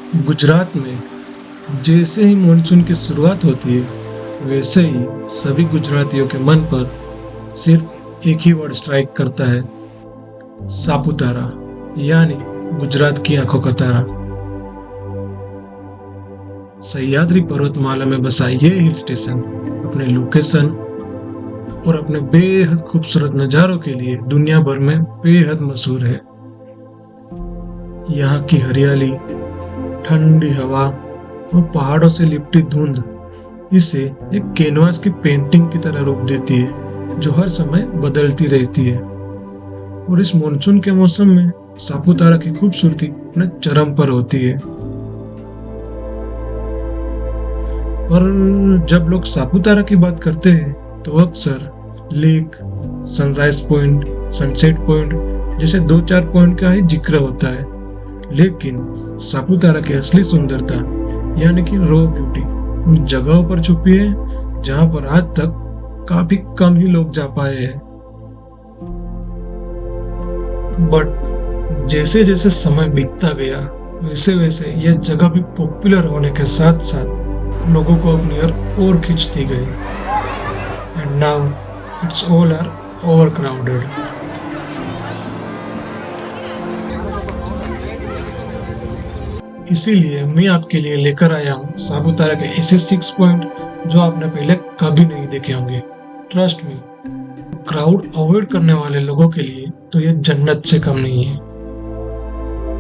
गुजरात में जैसे ही मानसून की शुरुआत होती है, वैसे ही सभी गुजरातियों के मन पर सिर्फ एक ही वर्ड स्ट्राइक करता है, सापुतारा, यानी गुजरात की आंखों का तारा। सह्याद्री पर्वतमाला में बसा ये हिल स्टेशन अपने लोकेशन और अपने बेहद खूबसूरत नज़ारों के लिए दुनिया भर में बेहद मशहूर है। यहाँ की हरियाली, ठंडी हवा और पहाड़ों से लिपटी धुंध इसे एक कैनवास की पेंटिंग की तरह रूप देती है, जो हर समय बदलती रहती है। और इस मानसून के मौसम में सापुतारा की खूबसूरती अपने चरम पर होती है। पर जब लोग सापुतारा की बात करते हैं तो अक्सर lake, sunrise point, sunset point जैसे 2-4 पॉइंट का ही जिक्र होता है। लेकिन सापुतारा की असली सुंदरता यानी कि रॉ ब्यूटी उन जगहों पर छुपी है जहां पर आज तक काफी कम ही लोग जा पाए हैं। बट जैसे जैसे समय बीतता गया, वैसे वैसे यह जगह भी पॉपुलर होने के साथ साथ लोगों को अपनी ओर खींचती गई। And now it's all are overcrowded. इसीलिए मैं आपके लिए लेकर आया हूँ सापुतारा के ऐसे 6 पॉइंट जो आपने पहले कभी नहीं देखे होंगे। ट्रस्ट मी, क्राउड अवॉइड करने वाले लोगों के लिए तो यह जन्नत से कम नहीं है।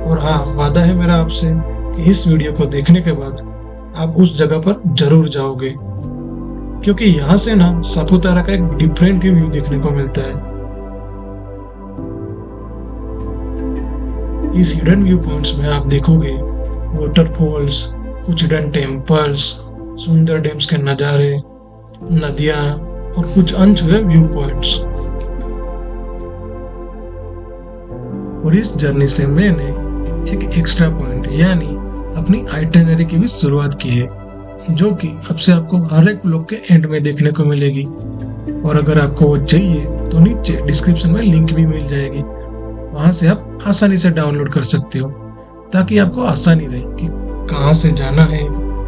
और हाँ, वादा है मेरा आपसे कि इस वीडियो को देखने के बाद आप उस जगह पर जरूर जाओगे, क्योंकि यहाँ से ना सापुतारा का एक डिफरेंट ही व्यू देखने को मिलता है। इस हिडन व्यू पॉइंट्स में आप देखोगे वाटरफॉल्स, कुछ हिडन टेम्पल्स, सुंदर डैम्स के नज़ारे, नदियां और कुछ अनछुए व्यू पॉइंट्स। और इस जर्नी से मैंने एक एक्स्ट्रा पॉइंट यानी अपनी आइटिनरी की भी शुरुआत की है, जो कि अब से आपको हर एक ब्लॉग के एंड में देखने को मिलेगी। और अगर आपको वो चाहिए तो नीचे डिस्क्रिप्शन में लिंक भी मिल जाएगी, वहां से आप आसानी से डाउनलोड कर सकते हो, ताकि आपको आसानी रहे कि कहाँ से जाना है,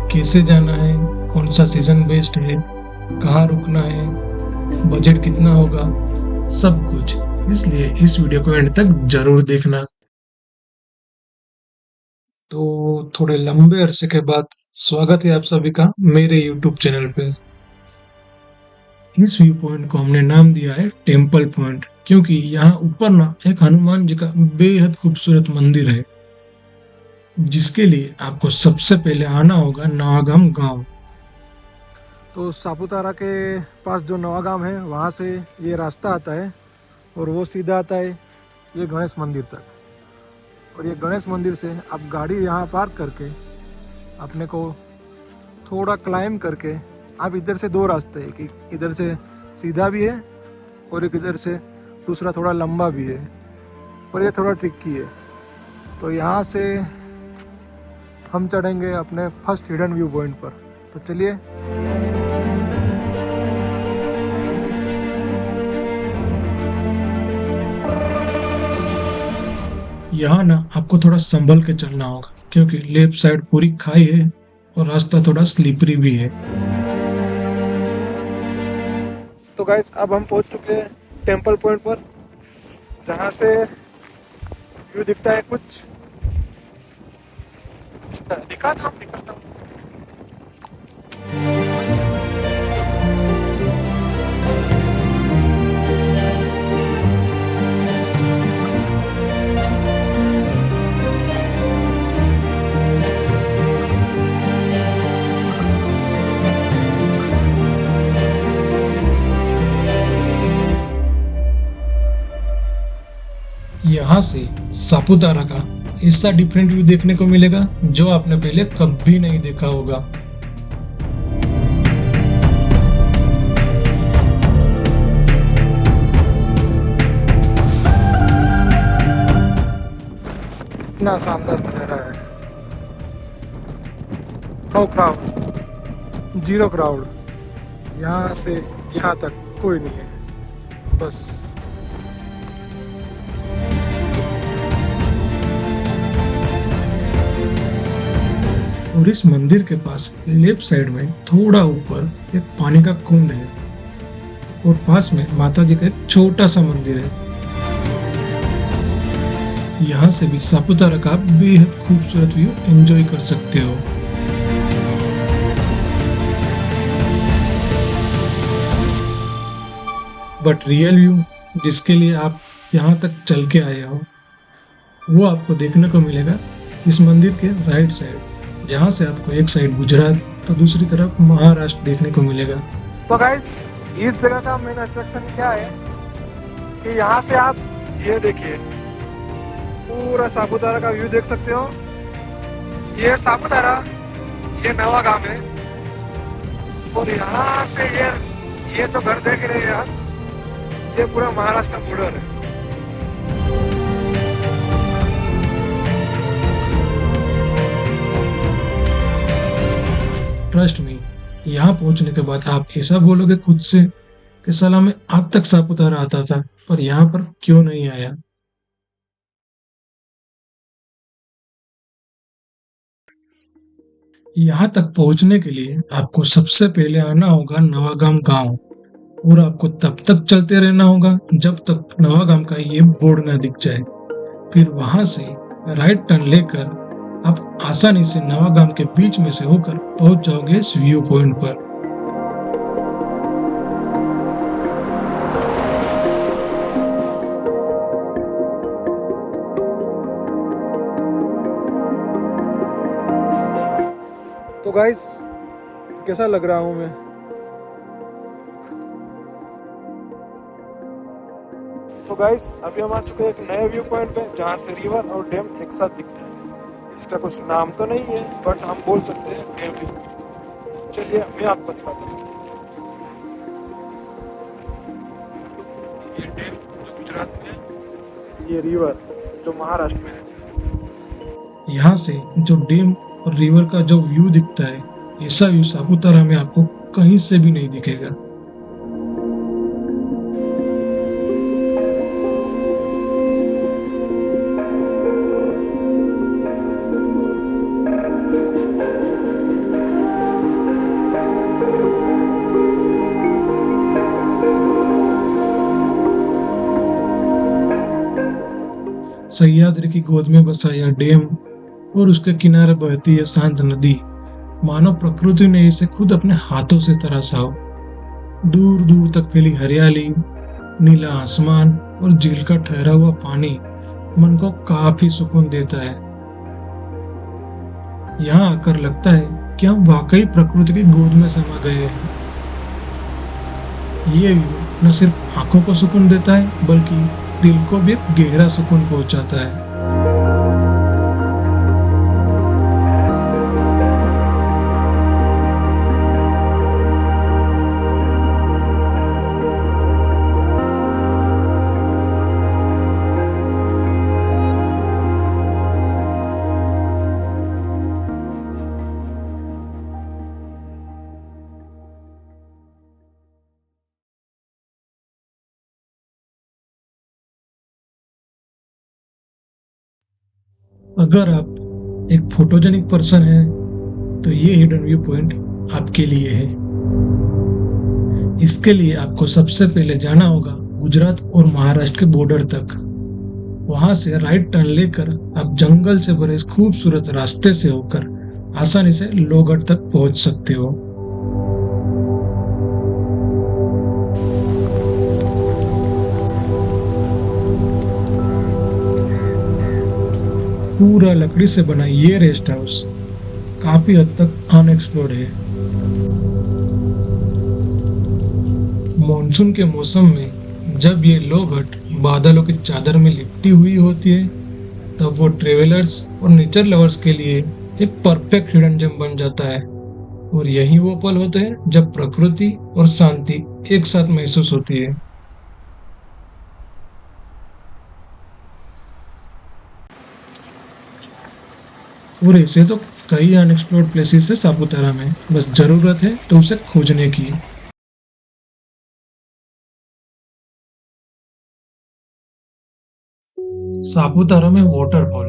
कैसे जाना है, कौन सा सीजन बेस्ट है, कहाँ रुकना है, बजट कितना होगा, सब कुछ। इसलिए इस वीडियो को एंड तक जरूर देखना। तो थोड़े लंबे अरसे के बाद स्वागत है आप सभी का मेरे YouTube चैनल पे। इस व्यू पॉइंट को हमने नाम दिया है टेम्पल पॉइंट, क्योंकि यहाँ ऊपर ना एक हनुमान जी का बेहद खूबसूरत मंदिर है, जिसके लिए आपको सबसे पहले आना होगा नवागाम गांव। तो सापुतारा के पास जो नवागाम है वहाँ से ये रास्ता आता है और वो सीधा आता है ये गणेश मंदिर तक। और ये गणेश मंदिर से आप गाड़ी यहाँ पार्क करके अपने को थोड़ा क्लाइम करके आप इधर से 2 रास्ते हैं कि इधर से सीधा भी है और एक इधर से दूसरा थोड़ा लंबा भी है, पर ये थोड़ा ट्रिकी है। तो यहाँ से हम चढ़ेंगे अपने फर्स्ट हिडन व्यू पॉइंट पर। तो चलिए। यहाँ ना आपको थोड़ा संभल के चलना होगा, क्योंकि लेफ्ट साइड पूरी खाई है और रास्ता थोड़ा स्लिपरी भी है। तो गाइस, अब हम पहुंच चुके हैं टेम्पल पॉइंट पर, जहाँ से व्यू दिखता है कुछ दिखाता हूँ। यहाँ से सापुतारा का ऐसा डिफरेंट व्यू देखने को मिलेगा जो आपने पहले कभी नहीं देखा होगा। इतना शानदार नजारा है। Know crowd, 0 crowd. यहाँ से यहाँ तक कोई नहीं है, बस। और इस मंदिर के पास लेफ्ट साइड में थोड़ा ऊपर एक पानी का कुंड है और पास में माता जी का एक छोटा सा मंदिर है। यहाँ से भी सापुतारा का बेहद खूबसूरत व्यू एंजॉय कर सकते हो। बट रियल व्यू जिसके लिए आप यहाँ तक चल के आए हो वो आपको देखने को मिलेगा इस मंदिर के राइट साइड, जहाँ से आपको एक साइड गुजरात तो दूसरी तरफ महाराष्ट्र देखने को मिलेगा। तो गाइस इस जगह का मेन अट्रैक्शन क्या है कि यहाँ से आप ये देखिए पूरा सापुतारा का व्यू देख सकते हो। ये सापुतारा, ये नवा गांव है और यहाँ से ये जो घर देख रहे हैं आप, ये पूरा महाराष्ट्र का बॉर्डर है। ट्रस्ट मी, यहाँ पहुंचने के बाद आप ऐसा बोलोगे खुद से कि साला मैं आज तक सापुतारा आता था पर यहाँ पर क्यों नहीं आया। यहाँ तक पहुंचने के लिए आपको सबसे पहले आना होगा नवागाम गांव और आपको तब तक चलते रहना होगा जब तक नवागाम का ये बोर्ड न दिख जाए। फिर वहां से राइट टर्न लेकर आप आसानी से नवागाम के बीच में से होकर पहुंच जाओगे इस व्यू पॉइंट पर। तो गाइस कैसा लग रहा हूँ मैं? तो गाइस अभी हम आ चुके हैं एक नए व्यू पॉइंट पे जहाँ से रिवर और डैम एक साथ दिखता है। इसका कुछ नाम तो नहीं है बट हम बोल सकते हैं डैम व्यू। चलिए मैं आपको दिखाता हूँ। ये डैम जो गुजरात में है, ये रिवर जो महाराष्ट्र में है। यहाँ से जो डैम और रिवर का जो व्यू दिखता है, ऐसा व्यू सापुतारा में आपको कहीं से भी नहीं दिखेगा। सह्याद्री की गोद में बसा यह डैम और उसके किनारे बहती है शांत नदी, मानो प्रकृति ने इसे खुद अपने हाथों से तराशा हो। दूर दूर तक फैली हरियाली, नीला आसमान और झील का ठहरा हुआ पानी मन को काफी सुकून देता है। यहाँ आकर लगता है कि हम वाकई प्रकृति की गोद में समा गए हैं। ये व्यू न सिर्फ आंखों को सुकून देता है बल्कि दिल को भी एक गहरा सुकून पहुंचाता है। अगर आप एक फोटोजेनिक पर्सन है तो ये हिडन व्यू पॉइंट आपके लिए है। इसके लिए आपको सबसे पहले जाना होगा गुजरात और महाराष्ट्र के बॉर्डर तक। वहां से राइट टर्न लेकर आप जंगल से भरे इस खूबसूरत रास्ते से होकर आसानी से लोहगढ़ तक पहुंच सकते हो। पूरा लकड़ी से बना ये रेस्ट हाउस काफी हद तक अनएक्सप्लोर्ड है। मॉनसून के मौसम में जब ये लोहगढ़ बादलों की चादर में लिपटी हुई होती है तब वो ट्रेवलर्स और नेचर लवर्स के लिए एक परफेक्ट हिडन जेम बन जाता है। और यही वो पल होते हैं जब प्रकृति और शांति एक साथ महसूस होती है। और ऐसे तो कई अनएक्सप्लोर्ड प्लेसेस है सापुतारा में, बस जरूरत है तो उसे खोजने की। सापुतारा में वाटरफॉल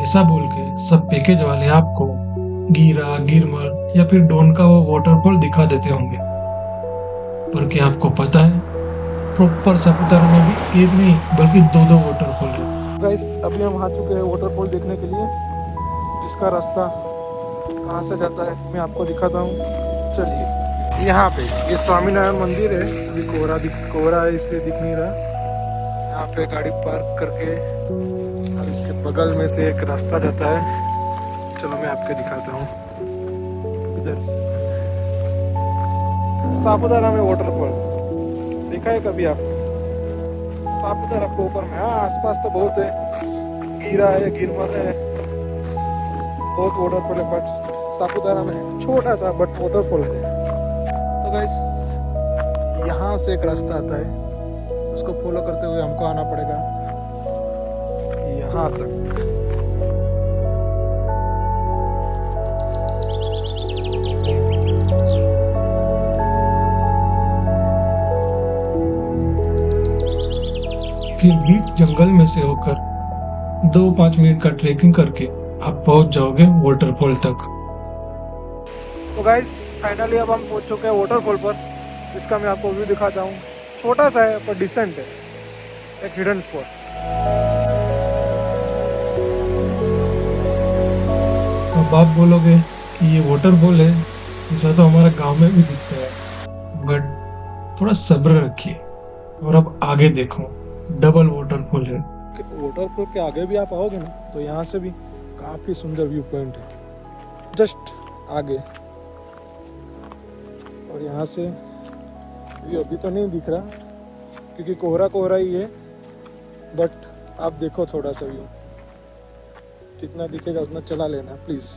ऐसा बोल के सब पैकेज वाले आपको गीरा, गिरमल या फिर डोन का वो वाटरफॉल दिखा देते होंगे। पर क्या आपको पता है, प्रॉपर सापुतारा में भी एक नहीं बल्कि दो दो वाटरफॉल है। गाइस अभी हम आ चुके हैं वाटरफॉल देखने के लिए, जिसका रास्ता कहाँ से जाता है मैं आपको दिखाता हूँ। चलिए, यहाँ पे ये स्वामीनारायण मंदिर है। अभी कोहरा है इसलिए दिख नहीं रहा। यहाँ पे गाड़ी पार्क करके और इसके बगल में से एक रास्ता जाता है। चलो मैं आपको दिखाता हूँ। इधर से सापुतारा में वाटरफॉल देखा है कभी आप? सापुतारा प्रॉपर में, हाँ आसपास तो बहुत है, गीरा है, गिरमल है, बहुत वाटरफॉल है, बट सापुतारा में छोटा सा बट वाटरफॉल है। तो गाइस यहाँ से एक रास्ता आता है, उसको फॉलो करते हुए हमको आना पड़ेगा यहाँ तक। फिर बीच जंगल में से होकर 2-5 मिनट का ट्रेकिंग करके आप पहुंच जाओगे वाटरफॉल तक। तो गाइस फाइनली अब हम पहुंच चुके हैं वाटरफॉल पर, जिसका मैं आपको व्यू दिखाता हूँ। छोटा सा है पर डिसेंट है, एक हिडन स्पॉट। अब आप बोलोगे कि ये वाटरफॉल है, ऐसा तो हमारे गांव में भी दिखता है, बट थोड़ा सब्र रखिए और अब आगे देखो, डबल वाटरफॉल है। वाटरफॉल के आगे भी आप आओगे ना तो यहाँ से भी काफ़ी सुंदर व्यू पॉइंट है, जस्ट आगे। और यहाँ से व्यू अभी तो नहीं दिख रहा क्योंकि कोहरा ही है, बट आप देखो थोड़ा सा व्यू, जितना दिखेगा उतना चला लेना प्लीज़।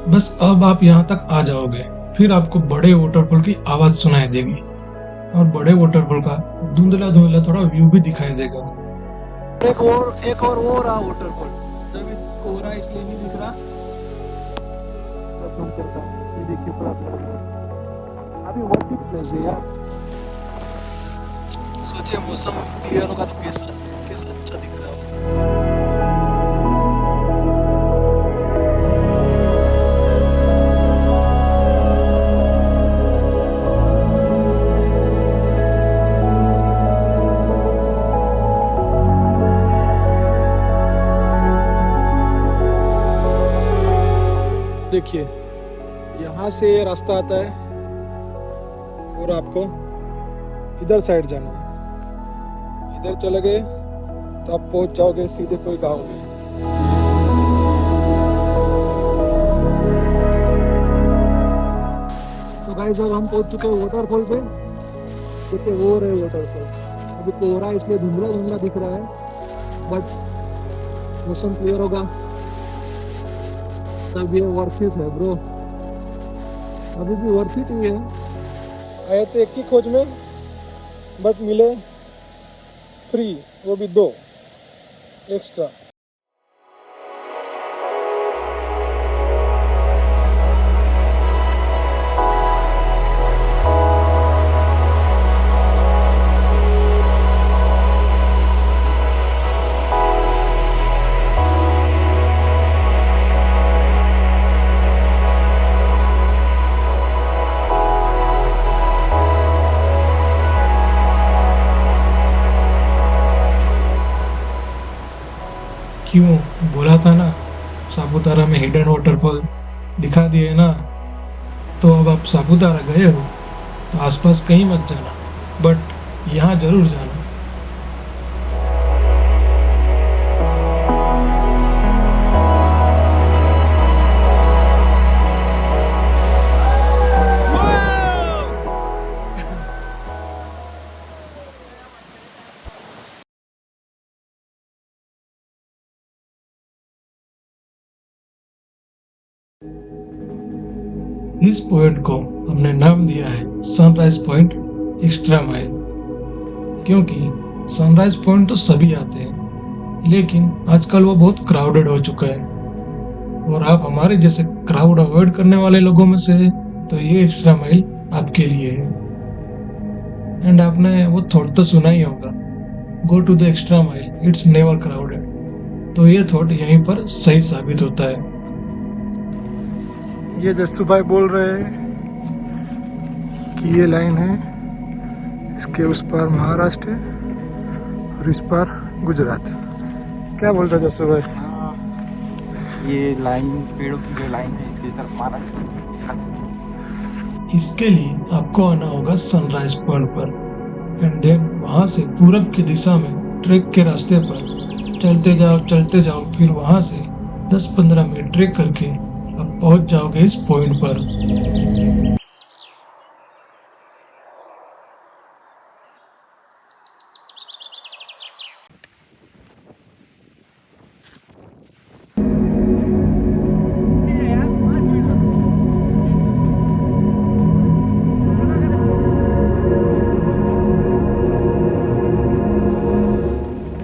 बस अब आप यहाँ तक आ जाओगे, फिर आपको बड़े वाटरफॉल की आवाज सुनाई देगी और बड़े वाटरफॉल का धुंधला धुंधला थोड़ा व्यू भी दिखाई देगा। एक और वो रहा वाटरफॉल, अभी कोहरा इसलिए नहीं दिख रहा। ये देखिए अभी वर्थ इट प्लेस है यार। सोचिए मौसम क्लियर होगा तो कैसा कैसा अच्छा दिख रहा होगा। देखिए यहाँ से ये रास्ता आता है और आपको इधर साइड जाना है। इधर चले गए तो आप पहुंच जाओगे सीधे कोई गांव में। तो गाइस अब हम पहुंच चुके हैं वाटरफॉल पे। देखिए वो रहे वाटरफॉल। अभी कोहरा इसलिए धुंधला धुंधला दिख रहा है, बट मौसम क्लियर होगा तब ये वर्थ इट है ब्रो। अभी भी वर्थ इट ही है। आए थे एक की खोज में, बट मिले फ्री, वो भी 2 एक्स्ट्रा। क्यों बोला था ना, सापुतारा में हिडन वाटरफॉल दिखा दिए ना। तो अब आप सापुतारा गए हो तो आसपास कहीं मत जाना, बट यहाँ जरूर जाना। इस पॉइंट को हमने नाम दिया है सनराइज पॉइंट एक्स्ट्रा माइल, क्योंकि सनराइज पॉइंट तो सभी आते हैं, लेकिन आजकल वो बहुत क्राउडेड हो चुका है, और आप हमारे जैसे क्राउड अवॉइड करने वाले लोगों में से हैं, तो ये एक्स्ट्रा माइल आपके लिए है। एंड आपने वो थॉट तो सुना ही होगा, go to the extra mile, it's never crowded. तो ये थॉट यहीं पर सही साबित होता है। ये जस्सू भाई बोल रहे हैं कि ये लाइन है, इसके उस पार महाराष्ट्र है और इस पार गुजरात। क्या बोल रहे जस्सू भाई? ये लाइन पेड़ों की जो लाइन है इसकी तरफ महाराष्ट्र। इसके लिए आपको आना होगा सनराइज पॉइंट पर, एंड देन वहां से पूरब की दिशा में ट्रैक के रास्ते पर चलते जाओ, फिर वहां से 10-15 मिनट ट्रैक करके आप पहुंच जाओगे इस पॉइंट पर।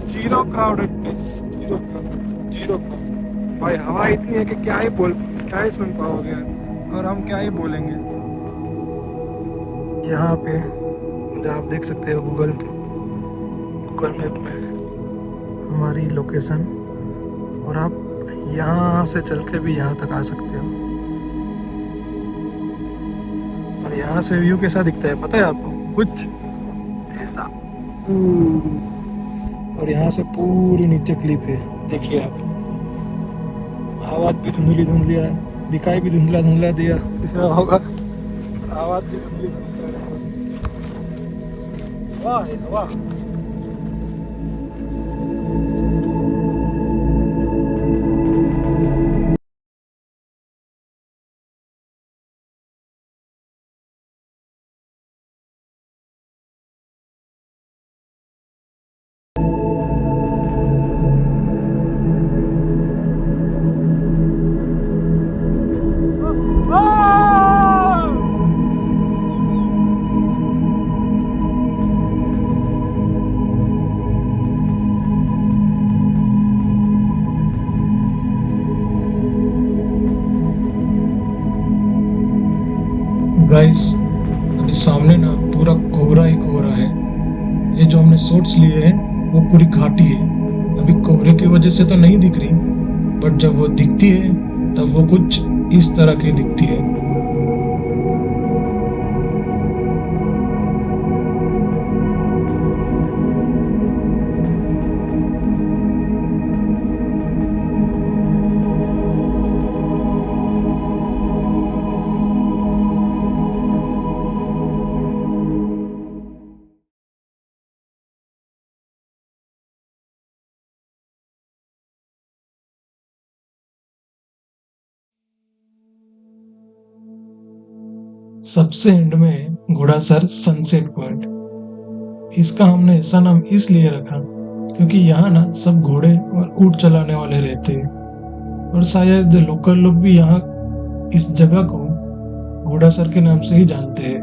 Zero crowdedness, zero crowd. भाई हवा इतनी है कि क्या ही सुन पाओगे, और हम क्या ही बोलेंगे। यहाँ पे जहाँ आप देख सकते हो गूगल मैप में हमारी लोकेशन, और आप यहाँ से चल के भी यहाँ तक आ सकते हो। और यहाँ से व्यू कैसा दिखता है पता है आपको? कुछ ऐसा। और यहाँ से पूरी नीचे क्लिप है, देखिए आप। आवाज़ भी धुंधली है, दिखाई भी धुंधला दिया होगा, आवाज़ भी धुंधली है। वाह वाह। गाइस, अभी सामने ना पूरा कोहरा ही कोहरा है। ये जो हमने शॉट्स लिए हैं वो पूरी घाटी है। अभी कोहरे की वजह से तो नहीं दिख रही, बट जब वो दिखती है तब वो कुछ इस तरह की दिखती है। सबसे एंड में घोड़ासर सनसेट पॉइंट। इसका हमने ऐसा नाम इसलिए रखा क्योंकि यहाँ ना सब घोड़े और ऊंट चलाने वाले रहते हैं, और शायद लोकल लोग भी यहाँ इस जगह को घोड़ासर के नाम से ही जानते हैं।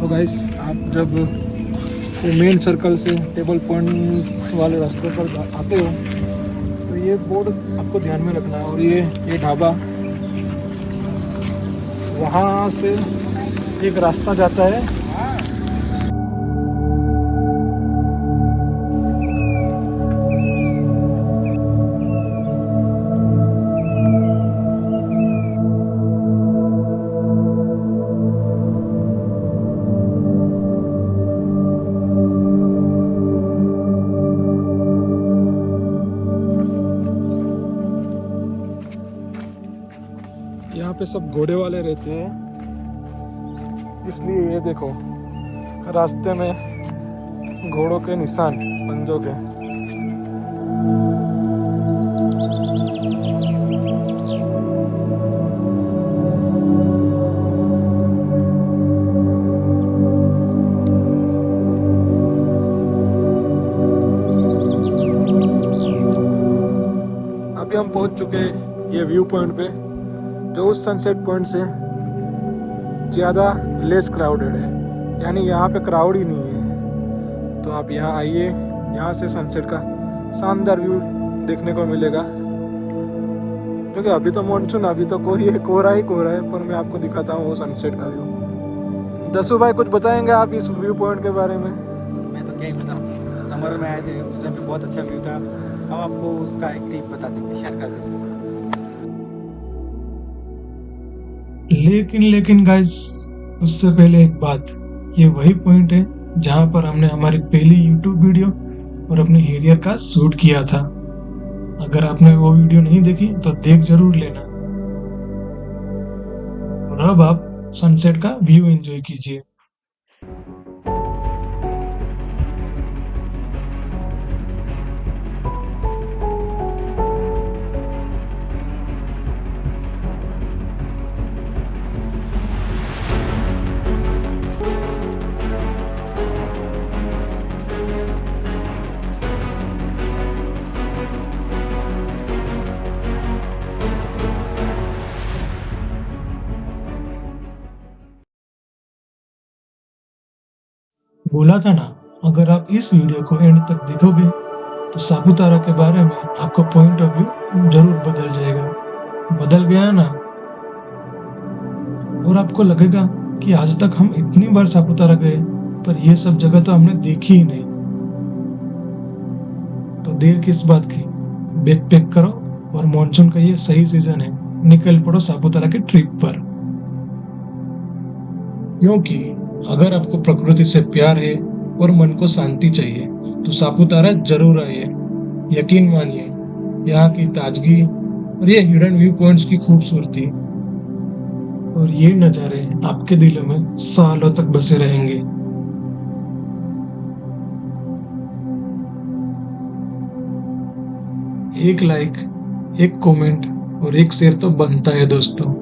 तो गाइस, आप जब मेन सर्कल से टेबल पॉइंट वाले रास्ते पर आते हो तो ये बोर्ड आपको ध्यान में रखना है। और ये ढाबा, वहाँ से एक रास्ता जाता है यहाँ पे सब घोड़े वाले रहते हैं, इसलिए ये देखो रास्ते में घोड़ों के निशान, पंजों के। अभी हम पहुंच चुके हैं ये व्यू पॉइंट पे, जो उस सनसेट पॉइंट से ज़्यादा लेस क्राउडेड है, यानी यहाँ पे क्राउड ही नहीं है। तो आप यहाँ आइए यहाँ से सनसेट का शानदार व्यू देखने को मिलेगा। क्योंकि अभी तो मानसून, अभी तो कोहरा ही कोहरा है, पर मैं आपको दिखाता हूँ वो सनसेट का व्यू। दसू भाई कुछ बताएंगे आप इस व्यू पॉइंट के बारे में? मैं तो क्या ही बताऊँ, समर में आए थे उस टाइम पे बहुत अच्छा व्यू था। अब आपको उसका एक क्लिप बता देंगे, शेयर कर देंगे। लेकिन गाइस, उससे पहले एक बात, ये वही पॉइंट है जहां पर हमने हमारी पहली YouTube वीडियो और अपने हेरियर का शूट किया था। अगर आपने वो वीडियो नहीं देखी तो देख जरूर लेना। और अब आप सनसेट का व्यू एंजॉय कीजिए। बोला था ना, अगर आप इस वीडियो को एंड तक देखोगे तो सापुतारा के बारे में आपका पॉइंट ऑफ व्यू जरूर बदल जाएगा। बदल गया ना? और आपको लगेगा कि आज तक हम इतनी बार सापुतारा गए पर ये सब जगह तो हमने देखी ही नहीं। तो देर किस बात की, बैग पैक करो और मॉनसून का ये सही सीजन है, निकल पड़ो सापुतारा के ट्रिप पर। क्योंकि अगर आपको प्रकृति से प्यार है और मन को शांति चाहिए तो सापुतारा जरूर आइए। यकीन मानिए, यहाँ की ताजगी और ये हिडन व्यू पॉइंट्स की खूबसूरती और ये नज़ारे आपके दिलों में सालों तक बसे रहेंगे। एक लाइक, एक कमेंट और एक शेयर तो बनता है दोस्तों।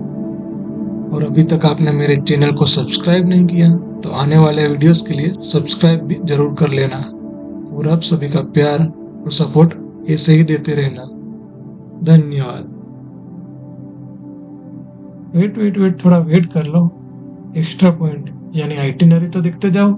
और अभी तक आपने मेरे चैनल को सब्सक्राइब नहीं किया तो आने वाले वीडियोस के लिए सब्सक्राइब भी जरूर कर लेना। और आप सभी का प्यार और सपोर्ट ऐसे ही देते रहना। धन्यवाद। वेट थोड़ा वेट कर लो। एक्स्ट्रा पॉइंट यानी आइटिनरी तो देखते जाओ।